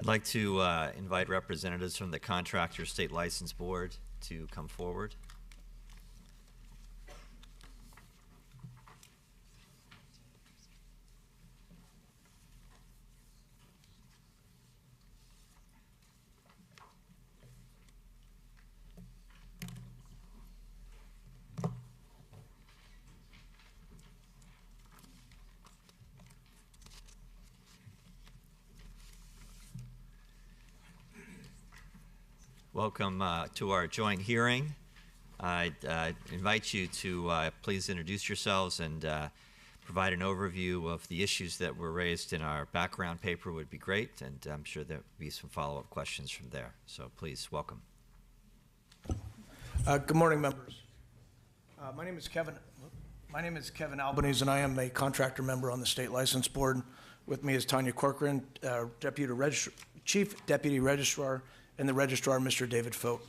I'd like to invite representatives from the Contractor State License Board to come forward. Welcome to our joint hearing. I'd invite you to please introduce yourselves and provide an overview of the issues that were raised in our background paper would be great, and I'm sure there'll be some follow-up questions from there. So please, welcome. Good morning, members. My name is Kevin Albanese, and I am a contractor member on the State License Board. With me is Tanya Corcoran, Chief Deputy Registrar, and the Registrar, Mr. David Fote.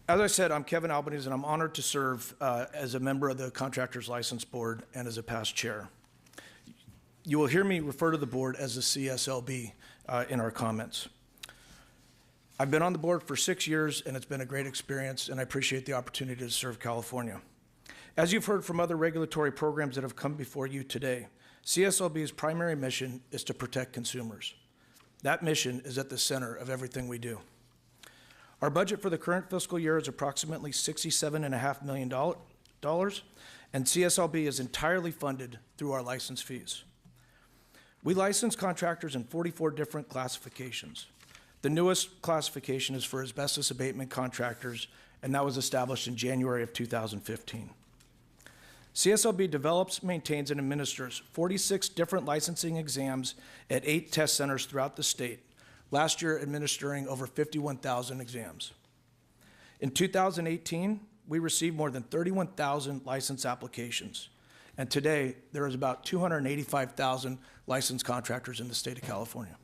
As I said, I'm Kevin Albanese, and I'm honored to serve as a member of the Contractors License Board and as a past chair. You will hear me refer to the board as the Cslb in our comments. I've been on the board for 6 years, and it's been a great experience, and I appreciate the opportunity to serve California. As you've heard from other regulatory programs that have come before you today, CSLB's primary mission is to protect consumers. That mission is at the center of everything we do. Our budget for the current fiscal year is approximately $67.5 million, and CSLB is entirely funded through our license fees. We license contractors in 44 different classifications. The newest classification is for asbestos abatement contractors, and that was established in January of 2015. CSLB develops, maintains, and administers 46 different licensing exams at 8 test centers throughout the state, last year administering over 51,000 exams. In 2018, we received more than 31,000 license applications, and today there is about 285,000 licensed contractors in the state of California.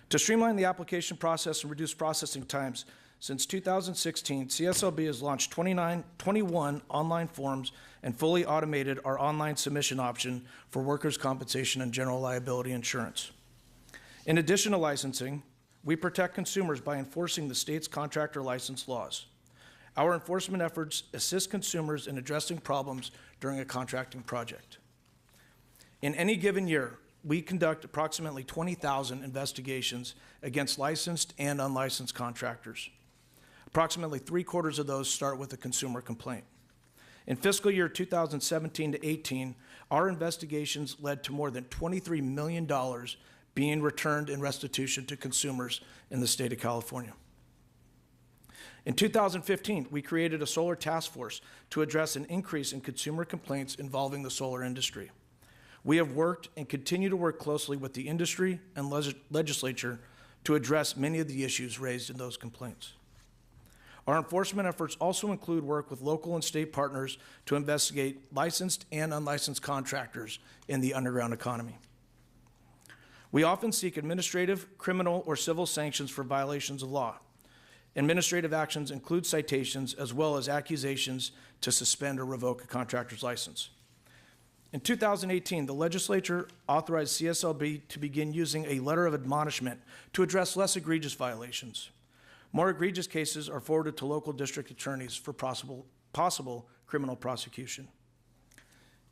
To streamline the application process and reduce processing times, since 2016, CSLB has launched 21 online forms and fully automated our online submission option for workers' compensation and general liability insurance. In addition to licensing, we protect consumers by enforcing the state's contractor license laws. Our enforcement efforts assist consumers in addressing problems during a contracting project. In any given year, we conduct approximately 20,000 investigations against licensed and unlicensed contractors. Approximately 3/4 of those start with a consumer complaint. In fiscal year 2017 to 18, our investigations led to more than $23 million being returned in restitution to consumers in the state of California. In 2015, we created a solar task force to address an increase in consumer complaints involving the solar industry. We have worked and continue to work closely with the industry and legislature to address many of the issues raised in those complaints. Our enforcement efforts also include work with local and state partners to investigate licensed and unlicensed contractors in the underground economy. We often seek administrative, criminal, or civil sanctions for violations of law. Administrative actions include citations as well as accusations to suspend or revoke a contractor's license. In 2018, the legislature authorized CSLB to begin using a letter of admonishment to address less egregious violations. More egregious cases are forwarded to local district attorneys for possible criminal prosecution.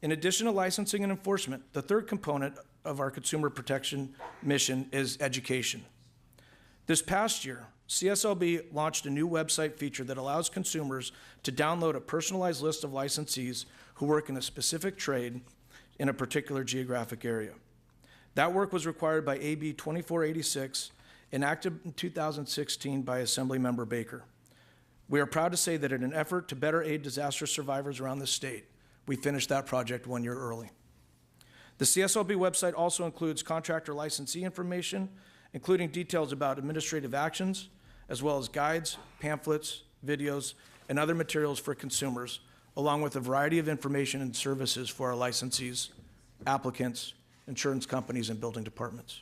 In addition to licensing and enforcement, the third component of our consumer protection mission is education. This past year, CSLB launched a new website feature that allows consumers to download a personalized list of licensees who work in a specific trade in a particular geographic area. That work was required by AB 2486, enacted in 2016 by Assemblymember Baker. We are proud to say that in an effort to better aid disaster survivors around the state, we finished that project 1 year early. The CSLB website also includes contractor licensee information, including details about administrative actions, as well as guides, pamphlets, videos, and other materials for consumers, along with a variety of information and services for our licensees, applicants, insurance companies, and building departments.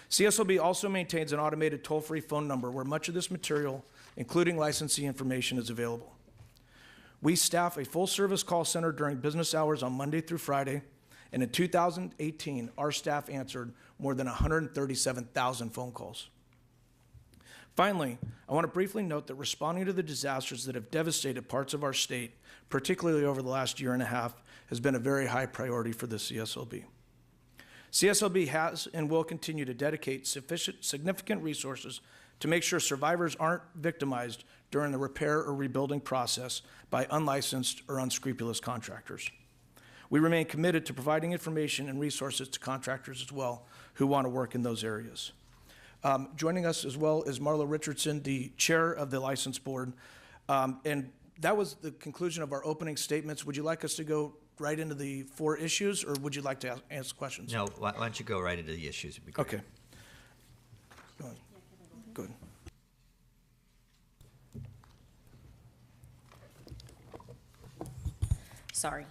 CSLB also maintains an automated toll-free phone number where much of this material, including licensee information, is available. We staff a full-service call center during business hours on Monday through Friday And in 2018, our staff answered more than 137,000 phone calls. Finally, I want to briefly note that responding to the disasters that have devastated parts of our state, particularly over the last year and a half, has been a very high priority for the CSLB. CSLB has and will continue to dedicate significant resources to make sure survivors aren't victimized during the repair or rebuilding process by unlicensed or unscrupulous contractors. We remain committed to providing information and resources to contractors as well who want to work in those areas. Joining us as well is Marla Richardson, the chair of the License Board. And that was the conclusion of our opening statements. Would you like us to go right into the 4 issues, or would you like to answer questions? No, why don't you go right into the issues? It'd be great. Okay. Go ahead. Good. Sorry.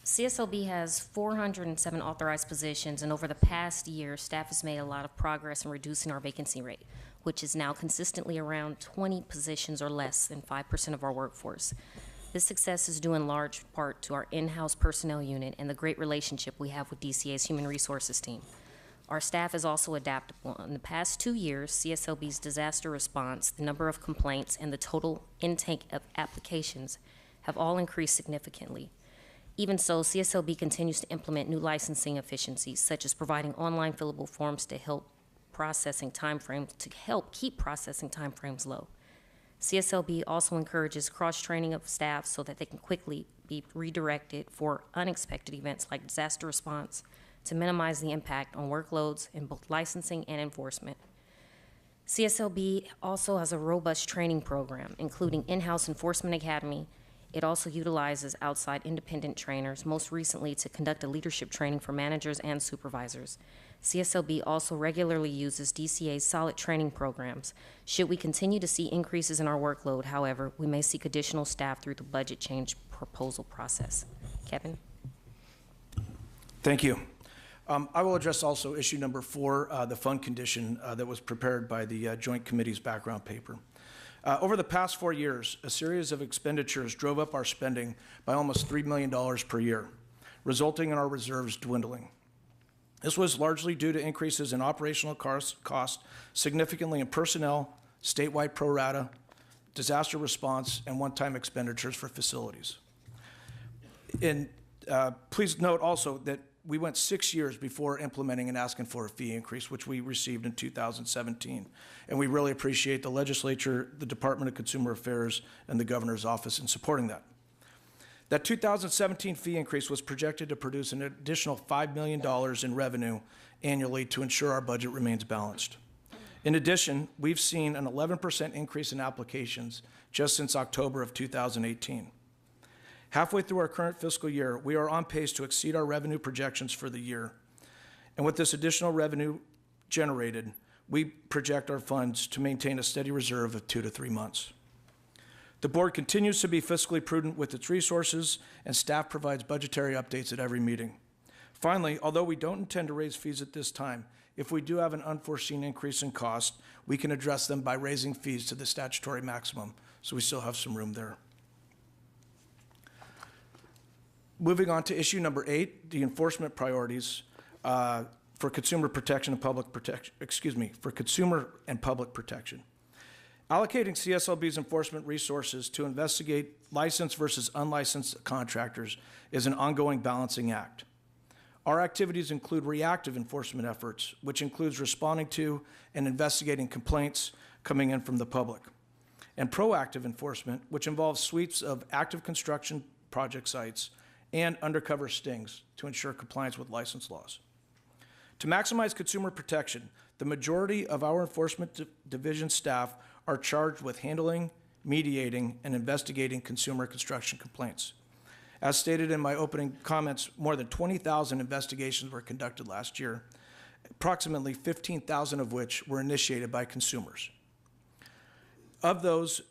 CSLB has 407 authorized positions, and over the past year, staff has made a lot of progress in reducing our vacancy rate, which is now consistently around 20 positions or less than 5% of our workforce. This success is due in large part to our in-house personnel unit and the great relationship we have with DCA's Human Resources team. Our staff is also adaptable. In the past 2 years, CSLB's disaster response, the number of complaints, and the total intake of applications have all increased significantly. Even so, CSLB continues to implement new licensing efficiencies, such as providing online fillable forms to help keep processing timeframes low. CSLB also encourages cross-training of staff so that they can quickly be redirected for unexpected events like disaster response to minimize the impact on workloads in both licensing and enforcement. CSLB also has a robust training program, including in-house enforcement academy. It also utilizes outside independent trainers, most recently to conduct a leadership training for managers and supervisors. CSLB also regularly uses DCA's solid training programs. Should we continue to see increases in our workload, however, we may seek additional staff through the budget change proposal process. Kevin? Thank you. I will address also issue number 4, the fund condition that was prepared by the Joint Committee's background paper. Over the past 4 years, a series of expenditures drove up our spending by almost $3 million per year, resulting in our reserves dwindling. This was largely due to increases in operational costs, significantly in personnel, statewide pro rata, disaster response, and one-time expenditures for facilities. And please note also that we went 6 years before implementing and asking for a fee increase, which we received in 2017. And we really appreciate the Legislature, the Department of Consumer Affairs, and the Governor's Office in supporting that. That 2017 fee increase was projected to produce an additional $5 million in revenue annually to ensure our budget remains balanced. In addition, we've seen an 11% increase in applications just since October of 2018. Halfway through our current fiscal year, we are on pace to exceed our revenue projections for the year. And with this additional revenue generated, we project our funds to maintain a steady reserve of 2 to 3 months. The board continues to be fiscally prudent with its resources, and staff provides budgetary updates at every meeting. Finally, although we don't intend to raise fees at this time, if we do have an unforeseen increase in cost, we can address them by raising fees to the statutory maximum, so we still have some room there. Moving on to issue number 8, the enforcement priorities for consumer protection and public protection, for consumer and public protection. Allocating CSLB's enforcement resources to investigate licensed versus unlicensed contractors is an ongoing balancing act. Our activities include reactive enforcement efforts, which includes responding to and investigating complaints coming in from the public, and proactive enforcement, which involves sweeps of active construction project sites and undercover stings to ensure compliance with license laws. To maximize consumer protection, the majority of our enforcement division staff are charged with handling, mediating, and investigating consumer construction complaints. As stated in my opening comments, more than 20,000 investigations were conducted last year, approximately 15,000 of which were initiated by consumers. Of those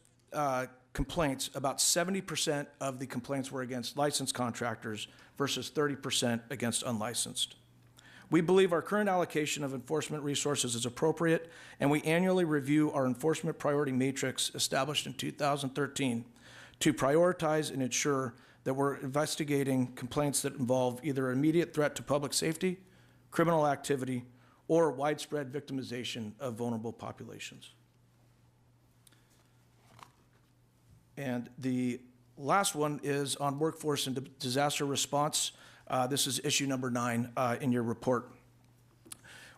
complaints, about 70% of the complaints were against licensed contractors versus 30% against unlicensed. We believe our current allocation of enforcement resources is appropriate, and we annually review our enforcement priority matrix established in 2013 to prioritize and ensure that we're investigating complaints that involve either immediate threat to public safety, criminal activity, or widespread victimization of vulnerable populations. And the last one is on workforce and disaster response. This is issue number 9 in your report.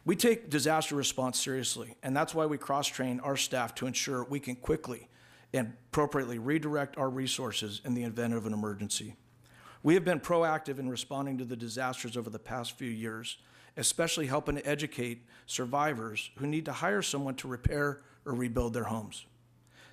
We take disaster response seriously, and that's why we cross-train our staff to ensure we can quickly and appropriately redirect our resources in the event of an emergency. We have been proactive in responding to the disasters over the past few years, especially helping to educate survivors who need to hire someone to repair or rebuild their homes.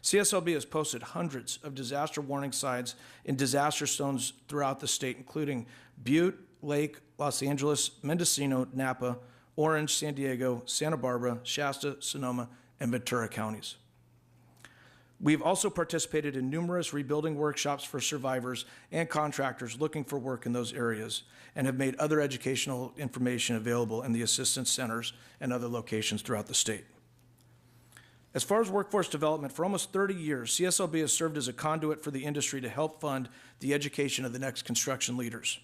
CSLB has posted hundreds of disaster warning signs in disaster zones throughout the state, including Butte, Lake, Los Angeles, Mendocino, Napa, Orange, San Diego, Santa Barbara, Shasta, Sonoma, and Ventura counties. We've also participated in numerous rebuilding workshops for survivors and contractors looking for work in those areas, and have made other educational information available in the assistance centers and other locations throughout the state. As far as workforce development, for almost 30 years, CSLB has served as a conduit for the industry to help fund the education of the next construction leaders.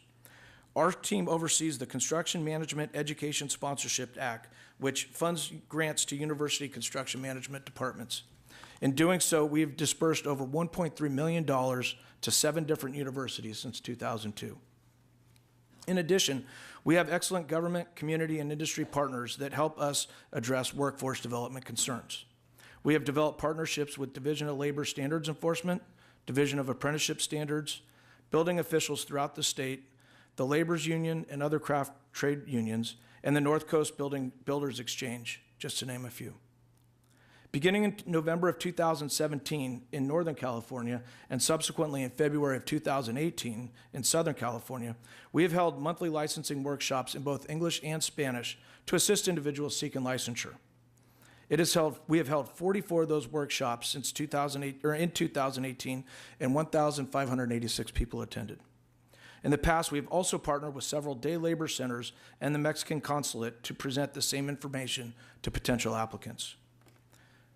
Our team oversees the Construction Management Education Sponsorship Act, which funds grants to university construction management departments. In doing so, we've dispersed over $1.3 million to 7 different universities since 2002. In addition, we have excellent government, community, and industry partners that help us address workforce development concerns. We have developed partnerships with Division of Labor Standards Enforcement, Division of Apprenticeship Standards, building officials throughout the state, the Labor's Union and other craft trade unions, and the North Coast Builders Exchange, just to name a few. Beginning in November of 2017 in Northern California, and subsequently in February of 2018 in Southern California, we have held monthly licensing workshops in both English and Spanish to assist individuals seeking licensure. We have held 44 of those workshops since 2018, and 1,586 people attended. In the past, we've also partnered with several day labor centers and the Mexican consulate to present the same information to potential applicants.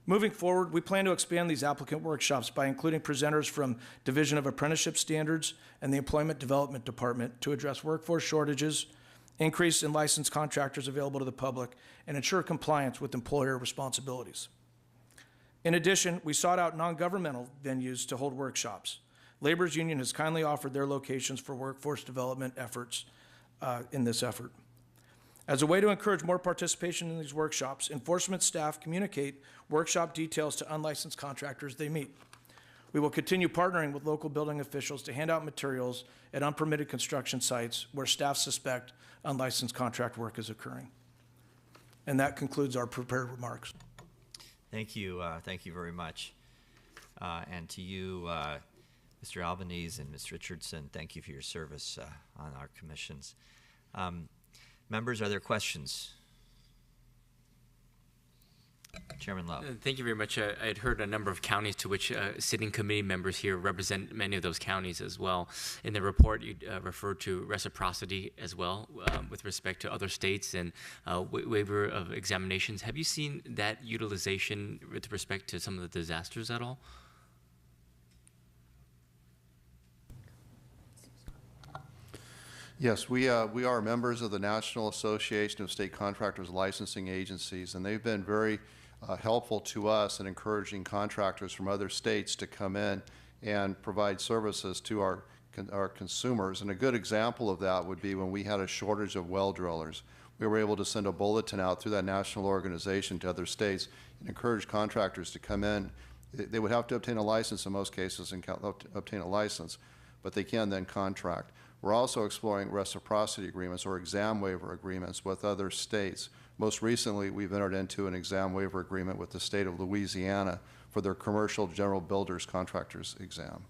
Moving forward, we plan to expand these applicant workshops by including presenters from Division of Apprenticeship Standards and the Employment Development Department to address workforce shortages, increase in licensed contractors available to the public, and ensure compliance with employer responsibilities. In addition, we sought out non-governmental venues to hold workshops. Labor's Union has kindly offered their locations for workforce development efforts in this effort. As a way to encourage more participation in these workshops, enforcement staff communicate workshop details to unlicensed contractors they meet. We will continue partnering with local building officials to hand out materials at unpermitted construction sites where staff suspect unlicensed contract work is occurring. And that concludes our prepared remarks. Thank you very much. And to you, Mr. Albanese and Ms. Richardson, thank you for your service on our commissions. Members, are there questions? Chairman Love. Thank you very much. I had heard a number of counties to which sitting committee members here represent many of those counties as well. In the report, you referred to reciprocity as well with respect to other states and waiver of examinations. Have you seen that utilization with respect to some of the disasters at all? Yes, we are members of the National Association of State Contractors Licensing Agencies, and they've been very helpful to us in encouraging contractors from other states to come in and provide services to our consumers. And a good example of that would be when we had a shortage of well drillers. We were able to send a bulletin out through that national organization to other states and encourage contractors to come in. They would have to obtain a license in most cases and obtain a license, but they can then contract. We're also exploring reciprocity agreements or exam waiver agreements with other states. Most recently, we've entered into an exam waiver agreement with the state of Louisiana for their commercial general builders contractors exam.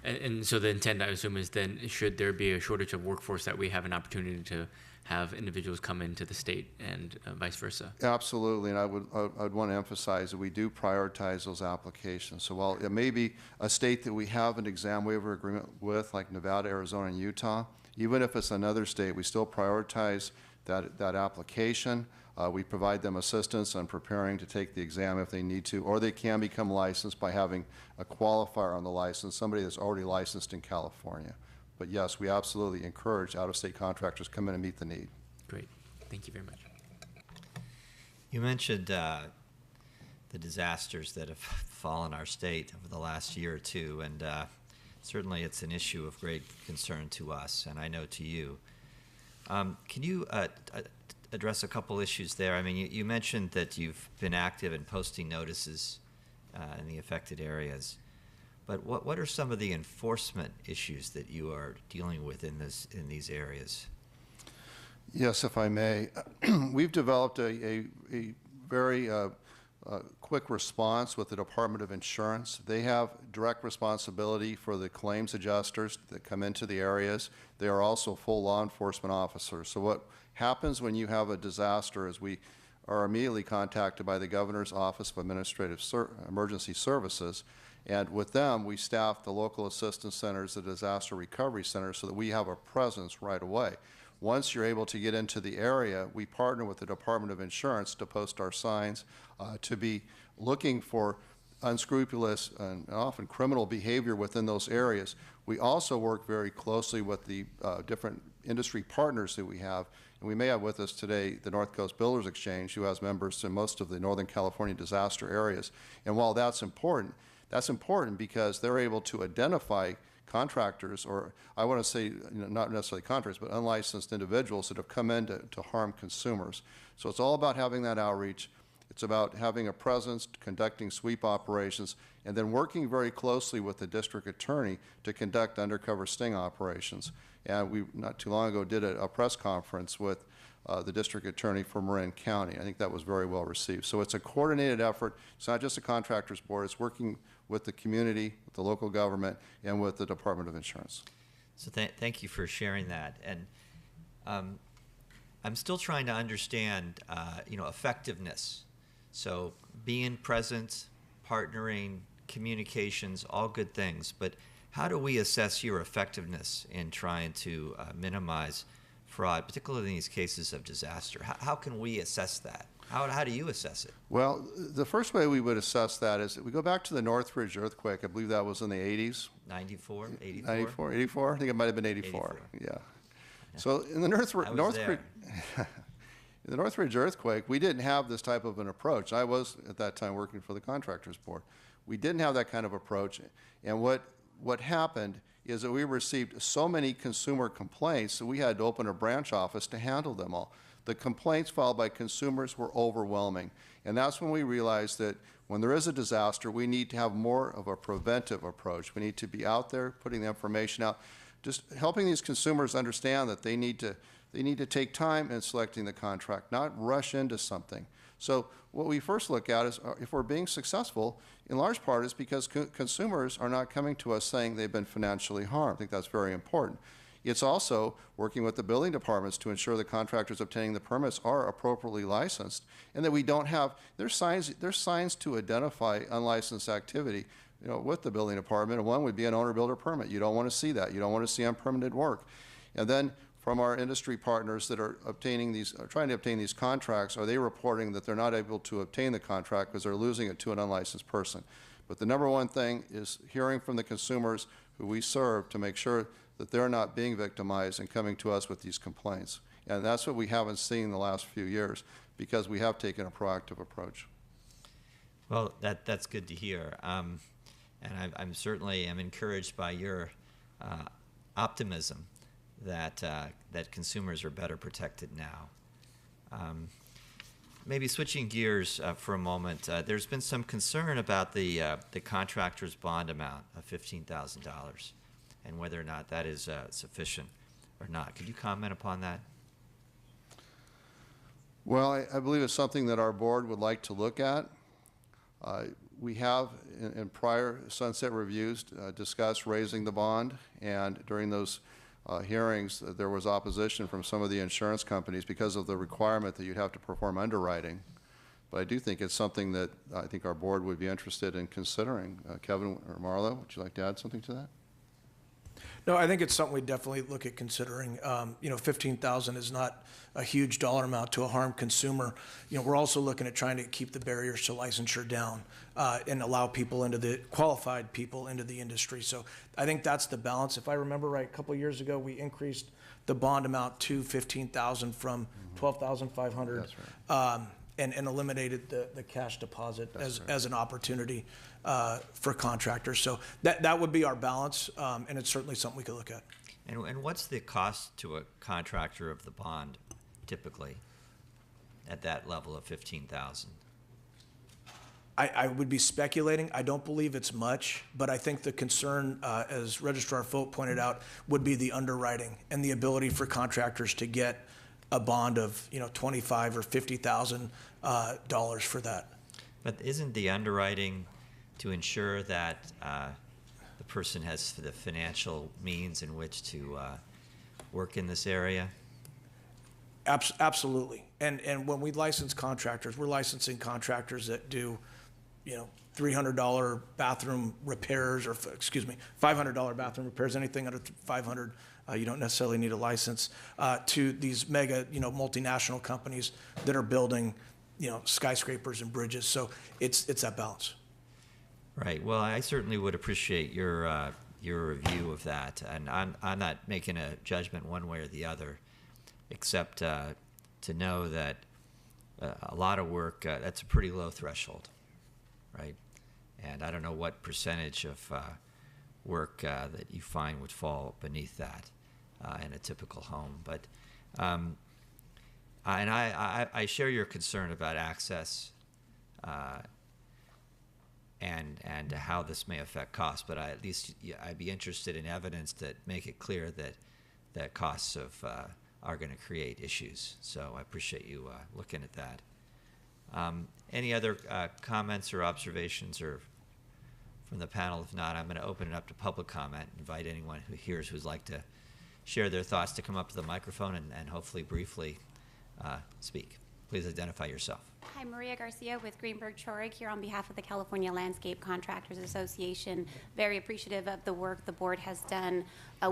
And so the intent, I assume, is then should there be a shortage of workforce that we have an opportunity to have individuals come into the state and vice versa? Absolutely, and I would want to emphasize that we do prioritize those applications. So while it may be a state that we have an exam waiver agreement with, like Nevada, Arizona, and Utah, even if it's another state, we still prioritize that application. We provide them assistance on preparing to take the exam if they need to, or they can become licensed by having a qualifier on the license, somebody that's already licensed in California. But yes, we absolutely encourage out-of-state contractors to come in and meet the need. Great. Thank you very much. You mentioned the disasters that have fallen our state over the last year or two, and certainly it's an issue of great concern to us, and I know to you. Can you address a couple issues there? I mean, you mentioned that you've been active in posting notices in the affected areas, but what are some of the enforcement issues that you are dealing with in these areas? Yes, if I may. We've developed a very quick response with the Department of Insurance. They have direct responsibility for the claims adjusters that come into the areas. They are also full law enforcement officers. So what happens when you have a disaster is we are immediately contacted by the Governor's Office of Administrative Emergency Services, and with them we staff the local assistance centers, the disaster recovery centers, so that we have a presence right away. Once you're able to get into the area, we partner with the Department of Insurance to post our signs, to be looking for unscrupulous and often criminal behavior within those areas. We also work very closely with the different industry partners that we have. And we may have with us today the North Coast Builders Exchange, who has members in most of the Northern California disaster areas. And while that's important because they're able to identify contractors, or I want to say not necessarily contractors, but unlicensed individuals that have come in to harm consumers. So it's all about having that outreach. It's about having a presence, conducting sweep operations, and then working very closely with the district attorney to conduct undercover sting operations. And we, not too long ago, did a press conference with the district attorney for Marin County. I think that was very well received. So it's a coordinated effort. It's not just a contractors board. It's working with the community, with the local government, and with the Department of Insurance. So thank you for sharing that. And I'm still trying to understand, effectiveness. So being present, partnering, communications, all good things. But how do we assess your effectiveness in trying to minimize fraud, particularly in these cases of disaster? How can we assess that? How do you assess it? Well, the first way we would assess that is that we go back to the Northridge Earthquake. I believe that was in the 80s. 94, 84? 94, 84? I think it might have been 84. Yeah. So in the the Northridge Earthquake, we didn't have this type of an approach. I was, at that time, working for the Contractors Board. We didn't have that kind of approach. And what happened is that we received so many consumer complaints that we had to open a branch office to handle them all. The complaints filed by consumers were overwhelming. And that's when we realized that when there is a disaster, we need to have more of a preventive approach. We need to be out there, putting the information out, just helping these consumers understand that they need to take time in selecting the contract, not rush into something. So what we first look at is if we're being successful, in large part is because consumers are not coming to us saying they've been financially harmed. I think that's very important. It's also working with the building departments to ensure the contractors obtaining the permits are appropriately licensed, and that we don't have, there's signs to identify unlicensed activity, with the building department, and one would be an owner-builder permit. You don't want to see that. You don't want to see unpermitted work. And then from our industry partners that are trying to obtain these contracts, are they reporting that they're not able to obtain the contract because they're losing it to an unlicensed person? But the number one thing is hearing from the consumers who we serve to make sure that they're not being victimized and coming to us with these complaints. And that's what we haven't seen in the last few years, because we have taken a proactive approach. Well, that's good to hear. And I'm certainly encouraged by your optimism that consumers are better protected now. Maybe switching gears for a moment, there's been some concern about the contractor's bond amount of $15,000 and whether or not that is sufficient or not. Could you comment upon that? Well, I believe it's something that our board would like to look at. We have, in prior sunset reviews, discussed raising the bond, and during those hearings, there was opposition from some of the insurance companies because of the requirement that you'd have to perform underwriting. But I do think it's something that I think our board would be interested in considering. Kevin or Marlo, would you like to add something to that? No, I think it's something we definitely look at considering. You know, 15,000 is not a huge dollar amount to a harmed consumer. You know, we're also looking at trying to keep the barriers to licensure down and allow people qualified people into the industry. So I think that's the balance. If I remember right, a couple of years ago, we increased the bond amount to 15,000 from 12,500. That's right. And eliminated the cash deposit as an opportunity for contractors. So that would be our balance, and it's certainly something we could look at. And what's the cost to a contractor of the bond typically at that level of 15,000? I would be speculating. I don't believe it's much, but I think the concern, as Registrar Folk pointed out, would be the underwriting and the ability for contractors to get a bond of, you know, $25,000 or $50,000 for that. But isn't the underwriting to ensure that the person has the financial means in which to work in this area? Absolutely. And when we license contractors, we're licensing contractors that do, you know, $300 bathroom repairs, or $500 bathroom repairs. Anything under 500, you don't necessarily need a license. To these mega, you know, multinational companies that are building, you know, skyscrapers and bridges. So it's that balance. Right. Well, I certainly would appreciate your review of that, and I'm not making a judgment one way or the other, except to know that a lot of work, that's a pretty low threshold, right? And I don't know what percentage of work that you find would fall beneath that in a typical home. But and I share your concern about access and how this may affect costs. But I'd be interested in evidence that make it clear that costs are going to create issues. So I appreciate you looking at that. Any other comments or observations or from the panel? If not, I'm going to open it up to public comment. Invite anyone who'd like to share their thoughts to come up to the microphone and hopefully briefly speak. Please identify yourself. Hi, Maria Garcia with Greenberg Traurig here on behalf of the California Landscape Contractors Association. Very appreciative of the work the board has done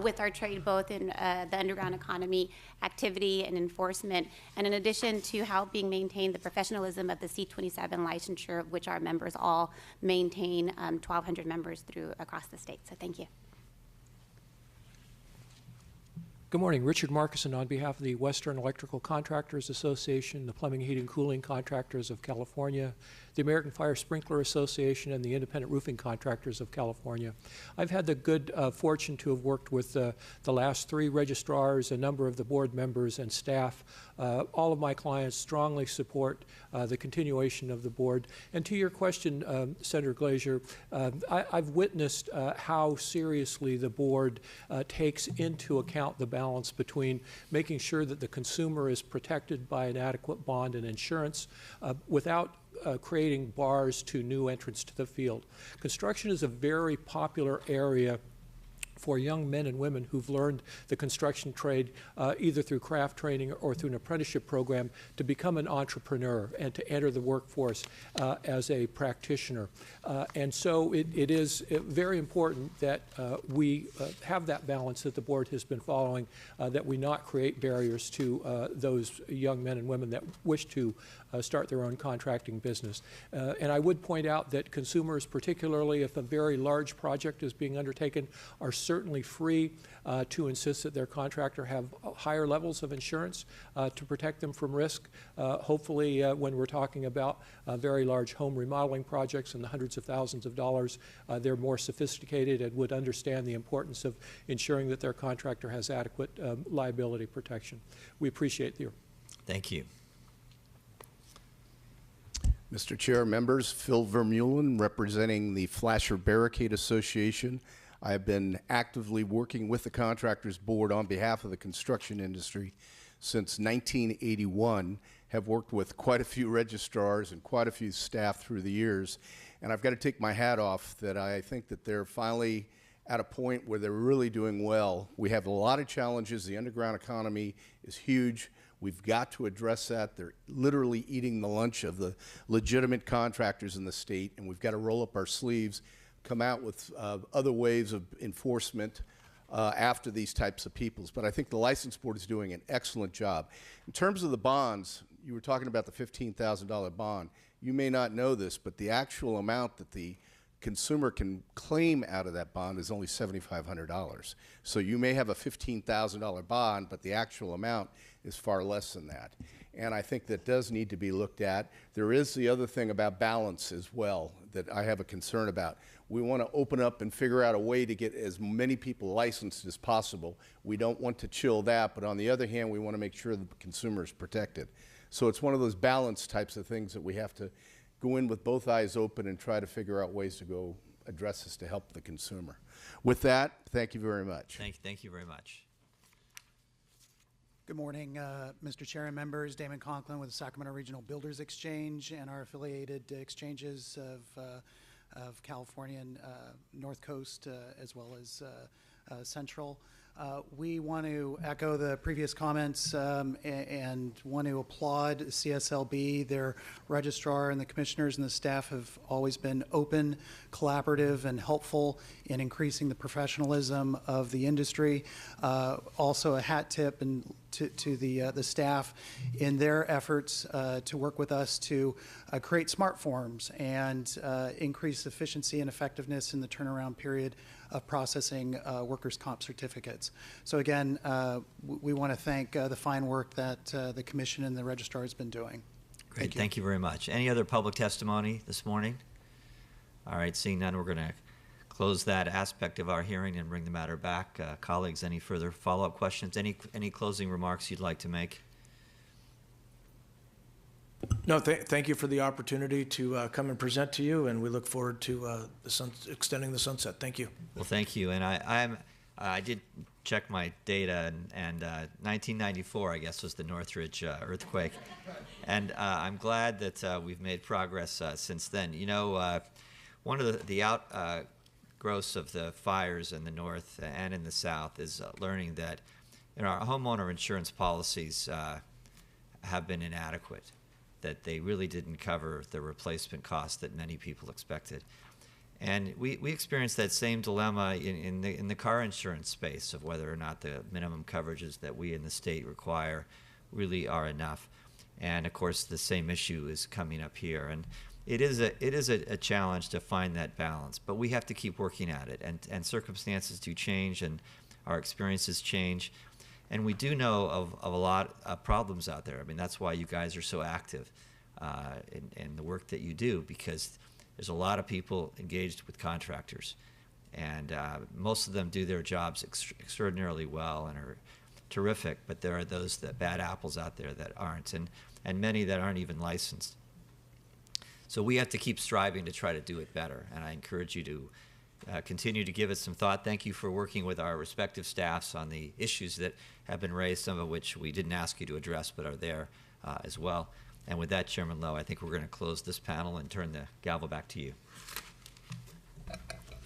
with our trade, both in the underground economy activity and enforcement, and in addition to helping maintain the professionalism of the C27 licensure, which our members all maintain, 1,200 members across the state. So thank you. Good morning. Richard Markison on behalf of the Western Electrical Contractors Association, the Plumbing, Heating, Cooling Contractors of California, the American Fire Sprinkler Association, and the Independent Roofing Contractors of California. I've had the good fortune to have worked with the last 3 registrars, a number of the board members and staff. All of my clients strongly support the continuation of the board. And to your question, Senator Glazier, I've witnessed how seriously the board takes into account the balance between making sure that the consumer is protected by an adequate bond and insurance without creating bars to new entrants to the field. Construction is a very popular area for young men and women who've learned the construction trade either through craft training or through an apprenticeship program to become an entrepreneur and to enter the workforce as a practitioner. And so it is very important that we have that balance that the board has been following, that we not create barriers to those young men and women that wish to start their own contracting business. And I would point out that consumers, particularly if a very large project is being undertaken, are certainly free to insist that their contractor have higher levels of insurance to protect them from risk. Hopefully, when we're talking about very large home remodeling projects in the hundreds of thousands of dollars, they're more sophisticated and would understand the importance of ensuring that their contractor has adequate liability protection. We appreciate you. Thank you. Mr. Chair, members, Phil Vermeulen, representing the Flasher Barricade Association. I have been actively working with the Contractors Board on behalf of the construction industry since 1981, have worked with quite a few registrars and quite a few staff through the years, and I've got to take my hat off that I think that they're finally at a point where they're really doing well. We have a lot of challenges. The underground economy is huge. We've got to address that. They're literally eating the lunch of the legitimate contractors in the state, and we've got to roll up our sleeves, come out with other ways of enforcement, after these types of peoples. But I think the license board is doing an excellent job. In terms of the bonds, you were talking about the $15,000 bond. You may not know this, but the actual amount that the consumer can claim out of that bond is only $7,500. So you may have a $15,000 bond, but the actual amount is far less than that. And I think that does need to be looked at. There is the other thing about balance as well that I have a concern about. We want to open up and figure out a way to get as many people licensed as possible. We don't want to chill that, but on the other hand, we want to make sure the consumer is protected. So it's one of those balance types of things that we have to go in with both eyes open and try to figure out ways to go address this to help the consumer. With that, thank you very much. Thank you very much. Good morning, Mr. Chair and members. Damon Conklin with the Sacramento Regional Builders Exchange and our affiliated exchanges of California and North Coast as well as Central. We want to echo the previous comments and want to applaud CSLB. Their registrar and the commissioners and the staff have always been open, collaborative, and helpful in increasing the professionalism of the industry. Also, a hat tip to the staff in their efforts to work with us to create smart forms and increase efficiency and effectiveness in the turnaround period of processing workers' comp certificates. So again, we want to thank the fine work that the Commission and the Registrar has been doing. Great, thank you very much. Any other public testimony this morning? All right, seeing none, we're going to close that aspect of our hearing and bring the matter back. Colleagues, any further follow-up questions? Any closing remarks you'd like to make? No, thank you for the opportunity to come and present to you, and we look forward to extending the sunset. Thank you. Well, thank you. And I did check my data, and 1994, I guess, was the Northridge earthquake. And I'm glad that we've made progress since then. You know, one of the outgrowths of the fires in the north and in the south is learning that our homeowner insurance policies have been inadequate, that they really didn't cover the replacement cost that many people expected. And we experienced that same dilemma in the car insurance space of whether or not the minimum coverages that we in the state require really are enough. And of course, the same issue is coming up here. And it is a challenge to find that balance, but we have to keep working at it. And circumstances do change, and our experiences change. And we do know of a lot of problems out there. I mean, that's why you guys are so active in the work that you do, because there's a lot of people engaged with contractors. And most of them do their jobs extraordinarily well and are terrific, but there are those bad apples out there that aren't, and many that aren't even licensed. So we have to keep striving to try to do it better, and I encourage you to continue to give it some thought. Thank you for working with our respective staffs on the issues that have been raised, some of which we didn't ask you to address but are there as well. And with that, Chairman Lowe, I think we're going to close this panel and turn the gavel back to you.